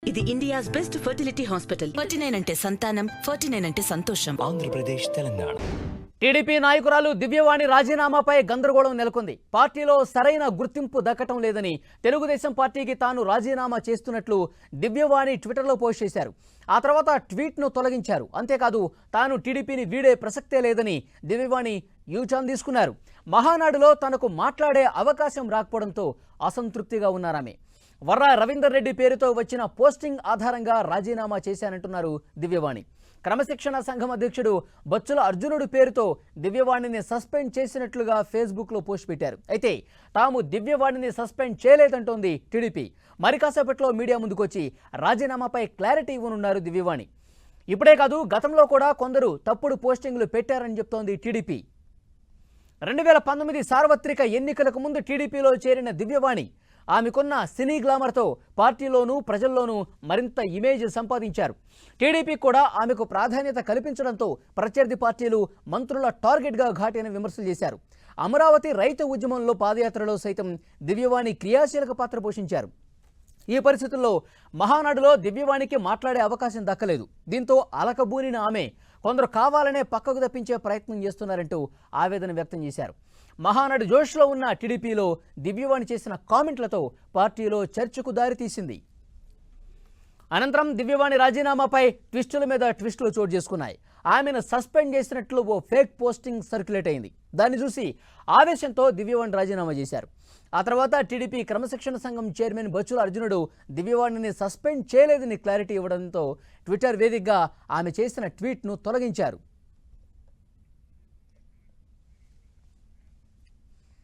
ఇది India's best fertility hospital. 49 అంటే సంతానం, 49 అంటే సంతోషం. ఆంధ్రప్రదేశ్, తెలంగాణ. టీడీపీ నాయకురాలు దివ్యవాణి రాజీనామాపై గందరగోళం నెలకొంది. పార్టీలో సరైన గుర్తింపు దక్కటం లేదని, తెలుగుదేశం పార్టీకి తాను రాజీనామా చేస్తున్నట్లు దివ్యవాణి ట్విట్టర్లో పోస్ట్ చేశారు. ఆ తర్వాత ట్వీట్ను తొలగించారు. అంతేకాదు తాను టీడీపీని వీడే ప్రసక్తే లేదని దివ్యవాణి యూటర్న్ తీసుకున్నారు. మహానాడులో తనకు మాట్లాడే అవకాశం రాకపోవడంతో అసంతృప్తిగా ఉన్నారామె. వర్రా రవీందర్ రెడ్డి పేరుతో వచ్చిన పోస్టింగ్ ఆధారంగా రాజీనామా చేశానంటున్నారు దివ్యవాణి. క్రమశిక్షణ సంఘం అధ్యక్షుడు బొత్సల అర్జునుడు పేరుతో దివ్యవాణిని సస్పెండ్ చేసినట్లుగా ఫేస్బుక్లో పోస్ట్ పెట్టారు. అయితే తాము దివ్యవాణిని సస్పెండ్ చేయలేదంటోంది టీడీపీ. మరి కాసేపట్లో మీడియా ముందుకొచ్చి రాజీనామాపై క్లారిటీ ఇవ్వనున్నారు దివ్యవాణి. ఇప్పుడే కాదు, గతంలో కూడా కొందరు తప్పుడు పోస్టింగ్లు పెట్టారని చెప్తోంది టీడీపీ. 2019 సార్వత్రిక ఎన్నికలకు ముందు టీడీపీలో చేరిన దివ్యవాణి ఆమెకున్న సినీ గ్లామర్తో పార్టీలోనూ ప్రజల్లోనూ మరింత ఇమేజ్ సంపాదించారు. టీడీపీ కూడా ఆమెకు ప్రాధాన్యత కల్పించడంతో ప్రత్యర్థి పార్టీలు, మంత్రుల టార్గెట్గా ఘాటైన విమర్శలు చేశారు. అమరావతి రైతు ఉద్యమంలో పాదయాత్రలో సైతం దివ్యవాణి క్రియాశీలక పాత్ర పోషించారు. ఈ పరిస్థితుల్లో మహానాడులో దివ్యవాణికి మాట్లాడే అవకాశం దక్కలేదు. దీంతో అలకబూనిన ఆమె కొందరు కావాలనే పక్కకు తప్పించే ప్రయత్నం చేస్తున్నారంటూ ఆవేదన వ్యక్తం చేశారు. మహానాడు జోష్లో ఉన్న టీడీపీలో దివ్యవాణి చేసిన కామెంట్లతో పార్టీలో చర్చకు దారితీసింది. అనంతరం దివ్యవాణి రాజీనామాపై ట్విస్టుల మీద ట్విస్టులు చోటు చేసుకున్నాయి. ఆమెను సస్పెండ్ చేసినట్లు ఓ ఫేక్ పోస్టింగ్ సర్క్యులేట్ అయింది. దాన్ని చూసి ఆవేశంతో దివ్యవాణి రాజీనామా చేశారు. ఆ తర్వాత టీడీపీ క్రమశిక్షణ సంఘం చైర్మన్ బొత్సల అర్జునుడు దివ్యవాణిని సస్పెండ్ చేయలేదని క్లారిటీ ఇవ్వడంతో ట్విట్టర్ వేదికగా ఆమె చేసిన ట్వీట్ను తొలగించారు.